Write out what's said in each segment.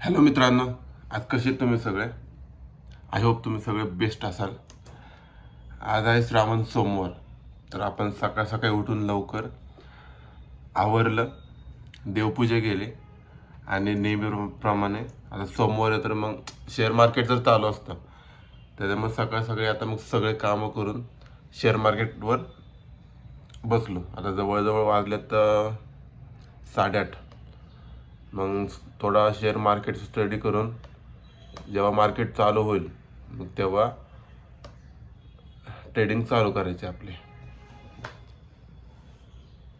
Hello मित्रांनो, आज कसे आहेत तुम्ही सगळे? आय होप तुम्ही सगळे बेस्ट असाल. आज आहे श्रावण सोमवार. तर आपण सकाळ सकाळी उठून लवकर आवरलं, देवपूजा केली आणि नेहमीप्रमाणे आता सोमवार आहे तर मग शेअर मार्केट तर चालू असतं. त्याच्यामुळे सकाळ सकाळी आता मग सगळे कामं करून शेअर मार्केटवर बसलो. आता जवळजवळ वाजल्यात 8:30. मग थोडा शेअर मार्केट स्टडी करून जेव्हा मार्केट चालू होईल मग तेव्हा ट्रेडिंग चालू करायचे आपले.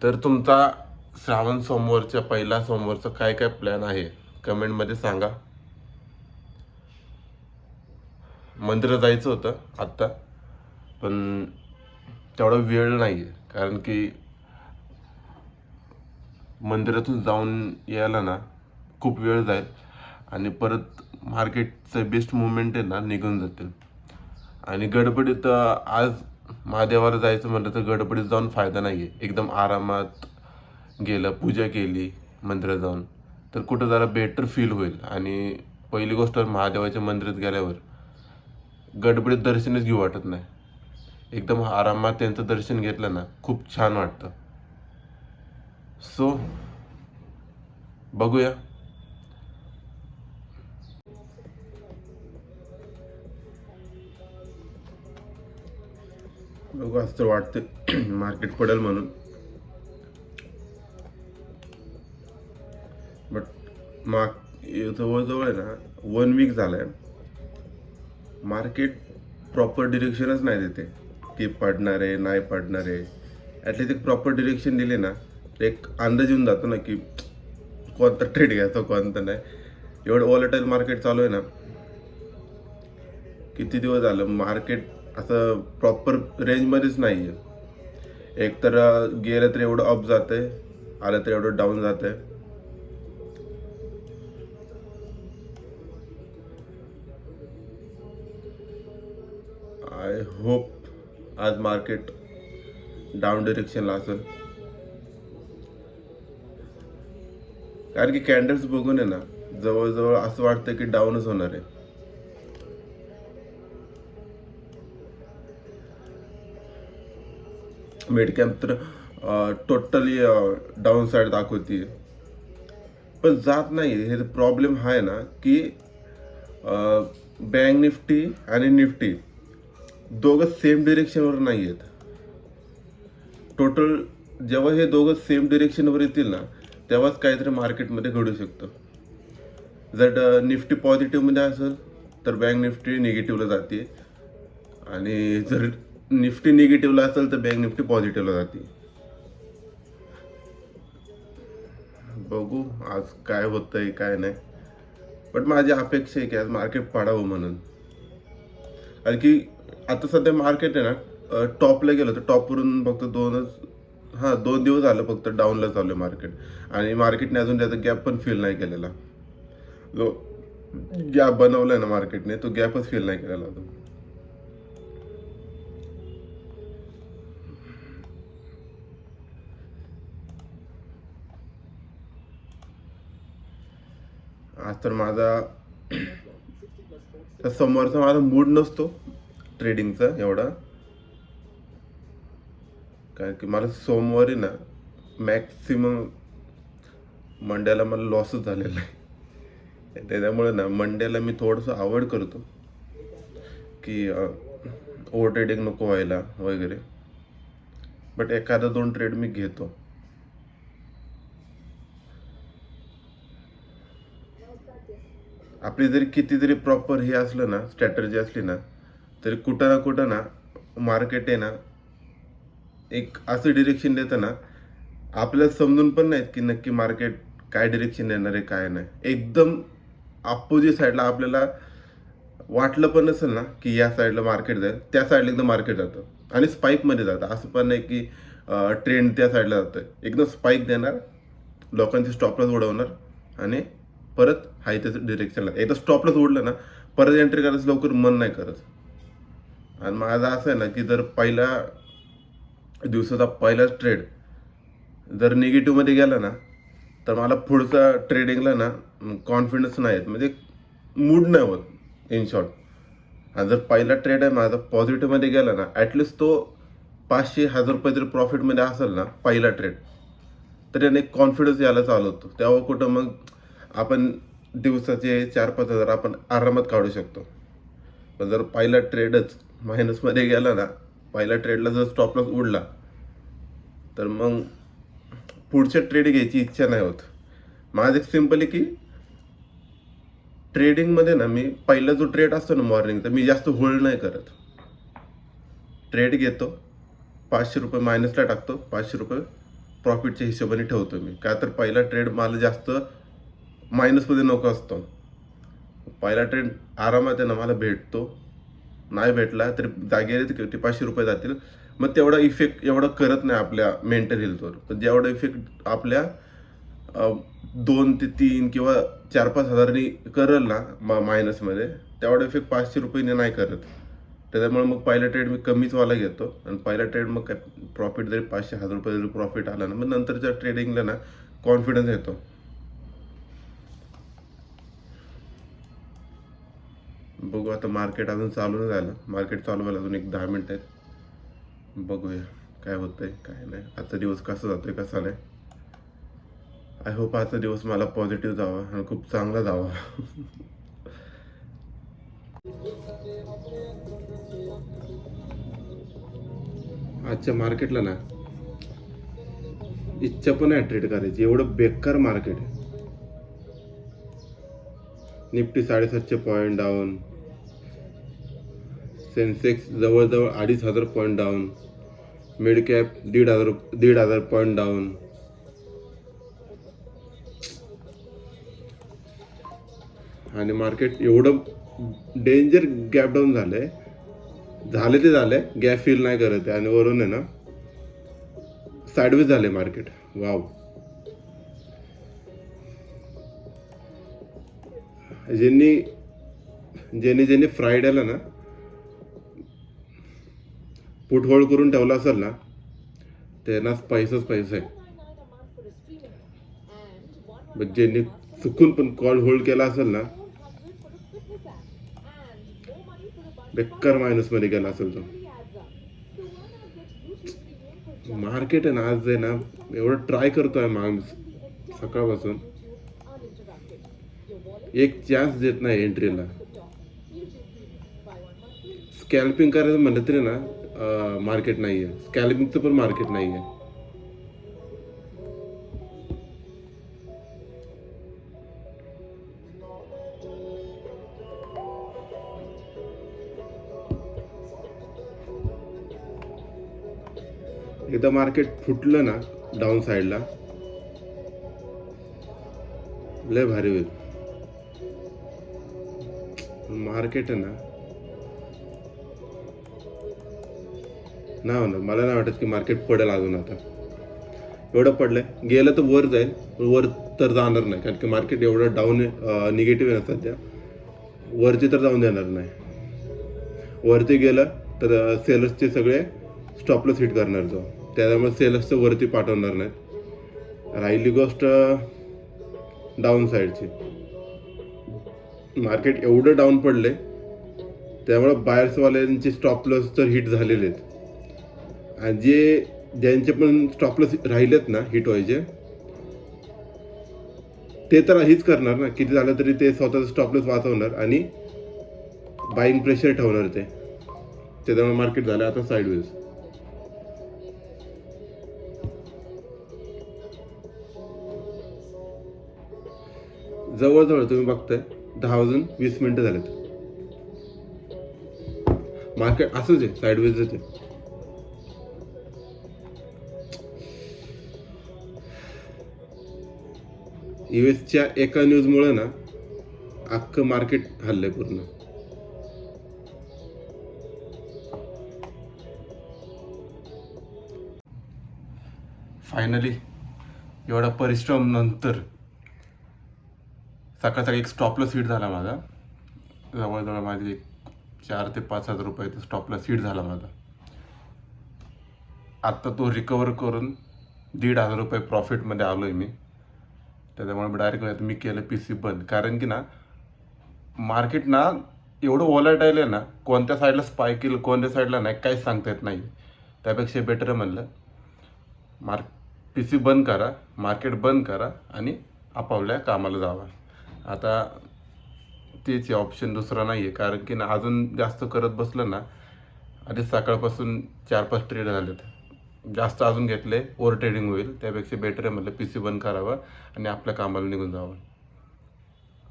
तर तुमचा श्रावण सोमवारच्या पहिला सोमवारचा काय काय प्लॅन आहे कमेंटमध्ये सांगा. मंदिरात जायचं होतं आत्ता, पण तेवढा वेळ नाही आहे, कारण की मंदिरातून जाऊन यायला ना खूप वेळ जाईल आणि परत मार्केटचं बेस्ट मुवमेंट आहे ना निघून जातील. आणि गडबडीत आज महादेवाला जायचं म्हटलं तर गडबडीत जाऊन फायदा नाही आहे. एकदम आरामात गेलं, पूजा केली मंदिरात जाऊन तर कुठं जरा बेटर फील होईल. आणि पहिली गोष्ट महादेवाच्या मंदिरात गेल्यावर गडबडीत दर्शनच घेऊ वाटत नाही. एकदम आरामात त्यांचं दर्शन घेतलं ना खूप छान वाटतं. सो बघूया. बघू असं तर वाटतं मार्केट पडेल म्हणून, बट जवळजवळ आहे ना 1 वीक झालं आहे मार्केट प्रॉपर डिरेक्शनच नाही देते की पडणार आहे नाही पडणार आहे. ॲटलीस्ट एक प्रॉपर डिरेक्शन दिले ना तर एक अंदाज येऊन जातो ना की कोणता ट्रेड घ्यायचा कोणता नाही. एवढं वॉलेटाईल मार्केट चालू आहे ना, किती दिवस झालं मार्केट असं प्रॉपर रेंजमध्येच नाही आहे. एक तर गेलं तर एवढं अप जातं आहे, आलं तर एवढं डाऊन जातं आहे. आय होप आज मार्केट डाऊन डिरेक्शनला असेल, कारण की कॅन्डल्स बघून आहे ना जवळजवळ असं वाटतं की डाऊनच होणार आहे. मिड कॅम्प तर टोटली डाऊन साईड दाखवते, पण जात नाही. हे प्रॉब्लेम हा आहे ना की बँक निफ्टी आणि निफ्टी दोघं सेम डिरेक्शनवर नाही आहेत. टोटल जेव्हा हे दोघं सेम डिरेक्शनवर येतील ना तेव्हाच काहीतरी मार्केटमध्ये घडू शकतं. जर निफ्टी पॉझिटिव्हमध्ये असेल तर बँक निफ्टी निगेटिव्हला जाते, आणि जर निफ्टी निगेटिव्हला असेल तर बँक निफ्टी पॉझिटिव्हला जाते. बघू आज काय होतंय काय नाही, पण माझी अपेक्षा आहे की आज मार्केट पडावं म्हणून. कारण की आता सध्या मार्केट आहे ना टॉपला गेलं तर टॉपवरून फक्त 2 दिवस झालं फक्त डाऊनला चालू आहे मार्केट. आणि मार्केटने अजून त्याचा गॅप पण फील नाही केलेला. जो गॅप बनवलाय ना मार्केटने तो गॅपच फील नाही केलेला अजून. आज तर माझा समोरचा माझा मूड नसतो ट्रेडिंगचा एवढा, कारण की मला सोमवारी ना मॅक्सिमम मंडेला मला लॉसच झालेला आहे. त्याच्यामुळे ना मंडेला मी थोडंसं अवॉइड करतो की ओव्हर ट्रेडिंग नको व्हायला वगैरे, बट एखादा 2 ट्रेड मी घेतो. आपली जरी किती जरी प्रॉपर हे असलं ना स्ट्रॅटर्जी असली ना तरी कुठं ना कुठं ना मार्केट आहे ना एक असं डिरेक्शन देतं ना आपल्याला समजून पण नाहीत की नक्की मार्केट काय डिरेक्शन देणार आहे काय नाही. एकदम अपोजिट साईडला आपल्याला वाटलं पण नसेल ना की या साईडला मार्केट जाईल, त्या साईडला एकदम मार्केट जातं आणि स्पाईकमध्ये जातं. असं पण नाही की ट्रेंड त्या साईडला जातं, एकदम स्पाईक देणार, लोकांची स्टॉपलॉस उडवणार आणि परत हाय त्याचं डिरेक्शनला. एकदा स्टॉपलॉस उडलं ना परत एंट्री करायचं लवकर मन नाही करत. आणि माझं असं आहे ना की जर पहिला दिवसाचा पहिलाच ट्रेड जर निगेटिव्हमध्ये गेला ना तर मला पुढचा ट्रेडिंगला ना कॉन्फिडन्स नाही येत, म्हणजे मूड नाही होत इन शॉर्ट. आणि जर पहिला ट्रेड आहे माझा पॉझिटिव्हमध्ये गेला ना, ॲटलिस्ट तो 500-1000 रुपये जरी प्रॉफिटमध्ये असेल ना पहिला ट्रेड, तर याने कॉन्फिडन्स यायला चालू होतो. तेव्हा कुठं मग आपण दिवसाचे 4-5 हजार आपण आरामात काढू शकतो. पण जर पहिला ट्रेडच मायनसमध्ये गेला ना, पहिल्या ट्रेडला जर स्टॉप लॉस उडला, तर मग पुढचे ट्रेड घ्यायची इच्छा नाही होत. माझं एक सिम्पल आहे की ट्रेडिंगमध्ये ना मी पहिला जो ट्रेड असतो ना मॉर्निंगचा, मी जास्त होल्ड नाही करत. ट्रेड घेतो, 500 रुपये मायनसला टाकतो, 500 रुपये प्रॉफिटच्या हिशोबाने ठेवतो मी. का तर पहिला ट्रेड मला जास्त मायनसमध्ये नको असतो. पहिला ट्रेड आरामात आहे ना मला भेटतो, नाही भेटला तरी जागेवर ते 500 रुपये जातील. मग तेवढा इफेक्ट एवढा करत नाही आपल्या मेंटल हेल्थवर. पण जेवढा इफेक्ट आपल्या 2 ते 3 किंवा 4-5 हजारांनी करेल ना मायनसमध्ये, तेवढा इफेक्ट 500 रुपये नाही करत. त्याच्यामुळे मग पहिला ट्रेड मी कमीच वाला घेतो. आणि पहिला ट्रेड मग काय प्रॉफिट जरी 500-1000 रुपये जरी प्रॉफिट आला ना, मग नंतरच्या ट्रेडिंगला ना कॉन्फिडन्स येतो. बघू आता, मार्केट अजून चालू नाही झालं. मार्केट चालू व्हायला अजून एक 10 मिनिट आहेत. बघूया काय होतंय काय नाही. आजचा दिवस कसा जातोय कसा नाही. आय होप आजचा दिवस मला पॉझिटिव्ह जावा आणि खूप चांगला जावा. आजच्या मार्केटला ना इच्छा पण आहे ट्रेड करायची, एवढं बेकार मार्केट आहे. निफ्टी 750 पॉईंट डाऊन, सेन्सेक्स जवळजवळ 2500 point down, mid cap 1,500 point down. आणि मार्केट एवढं डेंजर गॅप डाऊन झालंय. झाले ते झाले, गॅप फील नाही करत आहे. आणि वरून आहे ना साईडवेज झाले मार्केट. वाव, ज्यांनी फ्रायडेला ना पुट होल्ड करून ठेवला असेल ना, त्यांनाच पैसाच पैसा आहे. ज्यांनी चुकून पण कॉल होल्ड केला असेल ना, बेकार मायनसमध्ये गेला असेल तो. मार्केट आहे ना आज आहे ना एवढं ट्राय करतोय सकाळपासून, एक चान्स देत नाही एंट्रीला. स्कॅल्पिंग करायचं म्हणलं तरी ना मार्केट नाही आहे. स्कॅल्पिंगचं पण मार्केट नाही आहे. एकदा मार्केट फुटलं ना डाऊन साईडला, लय भारी होईल मार्केट आहे ना. नाही होणार, मला नाही वाटत की मार्केट पडेल अजून. आता एवढं पडलंय, गेलं तर वर जाईल, वर तर जाणार नाही. कारण की मार्केट एवढं डाऊन निगेटिव्ह आहे सध्या. वरती तर जाऊन देणार नाही. वरती गेलं तर सेलर्सचे सगळे स्टॉपलॉस हिट करणार तो, त्यामुळे सेलर्सचं वरती पाठवणार नाहीत. राहिली गोष्ट डाऊन साईडची, मार्केट एवढं डाऊन पडले त्यामुळे बायर्सवाल्यांचे स्टॉपलॉस तर हिट झालेले आहेत. आणि ज्यांचे पण स्टॉपलॉस राहिलेत ना हिट व्हायचे, ते तर हीच करणार ना. किती झालं तरी ते स्वतःचा स्टॉपलॉस वाचवणार आणि बाईंग प्रेशर ठेवणार ते. त्याच्यामुळे मार्केट झालं आता साईडवेज. जवळजवळ तुम्ही बघताय 10 वाजून 20 मिनिटं झालेत. मार्केट असंच आहे, साईडवेजच आहे. यूएसच्या एका न्यूजमुळे ना अख्खं मार्केट हल्लंय पूर्ण. फायनली एवढा परिश्रम नंतर सकाळचा एक स्टॉपलॉस हिट झाला माझा. जवळजवळ माझे 4 ते 5 हजार रुपये स्टॉपलॉस हिट झाला माझा. आत्ता तो रिकवर करून 1,500 रुपये प्रॉफिटमध्ये आलो आहे मी. त्याच्यामुळे मी डायरेक्ट मी केलं PC बंद. कारण की ना मार्केट ना एवढं वॉलेटाईल आहे ना, कोणत्या साईडला स्पाइक येईल कोणत्या साईडला नाही काहीच सांगता येत नाही. त्यापेक्षा बेटर आहे म्हणलं PC बंद करा, मार्केट बंद करा आणि आपापल्या कामाला जावा. आता तेच ऑप्शन दुसरा नाही आहे. कारण की ना अजून जास्त करत बसलं ना, आधी सकाळपासून 4-5 ट्रेड झालेत, जास्त अजून घेतले ओव्हर ट्रेडिंग होईल. त्यापेक्षा बेटर आहे म्हणलं PC बंद करावं आणि आपल्या कामाला निघून जावं.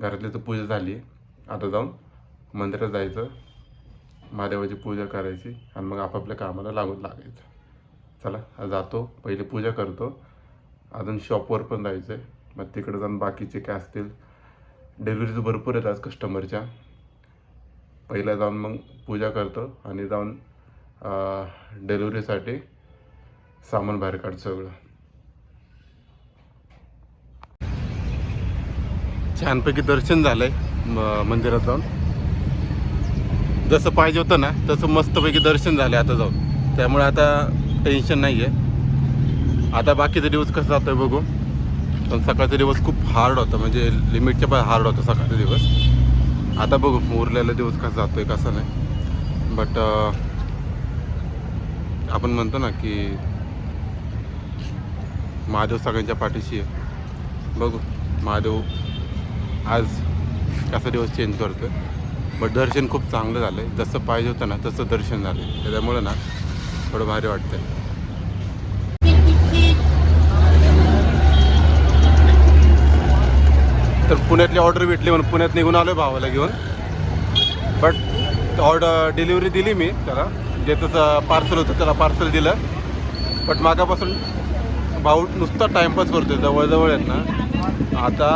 घरातली तर पूजा झाली, आता जाऊन मंदिरात जायचं, महादेवाची पूजा करायची आणि मग आपापल्या कामाला लागून लागायचं. चला जातो, पहिले पूजा करतो, अजून शॉपवर पण जायचं आहे. मग तिकडे जाऊन बाकीचे काय असतील डिलिव्हरीज भरपूर आहेत आज कस्टमरच्या. पहिला जाऊन मग पूजा करतो आणि जाऊन डिलिव्हरीसाठी सामान बाहेर काढतो सगळं. छानपैकी दर्शन झालंय मंदिरात जाऊन, जसं पाहिजे होतं ना तसं मस्तपैकी दर्शन झाले आता जाऊन. त्यामुळे आता टेन्शन नाही आहे. आता बाकीचा दिवस कसं जातोय बघू. पण सकाळचा दिवस खूप हार्ड होता, म्हणजे लिमिटच्या पण हार्ड होता सकाळचा दिवस. आता बघू उरलेला दिवस कसा जातोय कसा नाही. बट आपण म्हणतो ना की महादेव सगळ्यांच्या पाठीशी आहे. बघू महादेव आज कसा दिवस चेंज करतोय. बट दर्शन खूप चांगलं झालं आहे, जसं पाहिजे होतं ना तसं दर्शन झालं आहे. त्याच्यामुळे ना थोडं भारी वाटतंय. तर पुण्यातली ऑर्डर भेटली म्हणून पुण्यात निघून आलो आहे भावाला घेऊन. बट ऑर्डर डिलिव्हरी दिली मी त्याला, जे तसं पार्सल होतं त्याला पार्सल दिलं. बट मागापासून भाऊ नुसता टाईमपास करतो आहे. जवळजवळ आहेत ना आता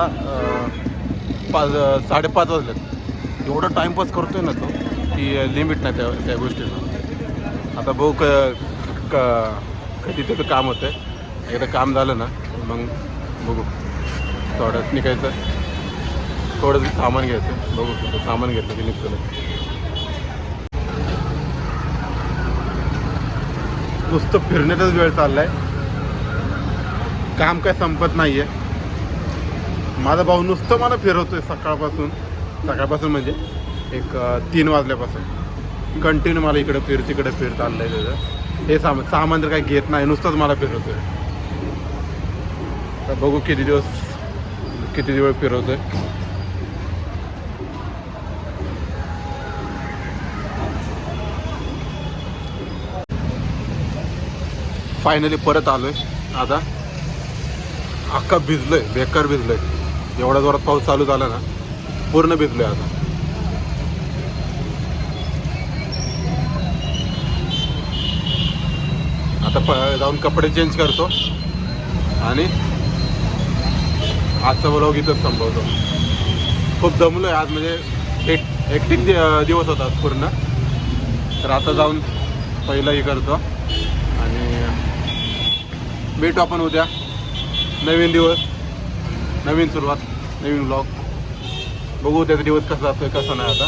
5:30 वाजलेत. एवढं टाईमपास करतो आहे ना तो की लिमिट नाही त्या गोष्टीला. आता भाऊ कधी त्याचं काम होतं आहे, एकदा काम झालं ना मग बघू थोडं निघायचं, थोडं सामान घ्यायचं. बघू कुठं सामान घेतलं की निघतो. नुसतं फिरण्याचाच वेळ चालला आहे, काम काय संपत नाही आहे. माझा भाऊ नुसतं मला फिरवतो आहे सकाळपासून म्हणजे एक 3 वाजल्यापासून कंटिन्यू मला इकडे फिर तिकडे फिर चाललं आहे त्याचं. हे सामान तर काही घेत नाही, नुसतंच मला फिरवतो आहे. तर बघू किती दिवस फिरवतो आहे. फायनली परत आलो आहे. आता अख्खा भिजलो आहे, बेकार भिजलो आहे. एवढा जोरात पाऊस चालू झाला ना, पूर्ण भिजलो आहे. आता जाऊन कपडे चेंज करतो आणि आजचा व्लॉग इथंच संपवतो. खूप दमलो आहे आज, म्हणजे हेक्टिक दिवस होता पूर्ण. तर आता जाऊन पहिलं हे करतो आणि भेटू आपण उद्या. नवीन दिवस, नवीन सुरुवात, नवीन व्लॉग. बघू त्याचा दिवस कसा जातोय कसा नाही आता.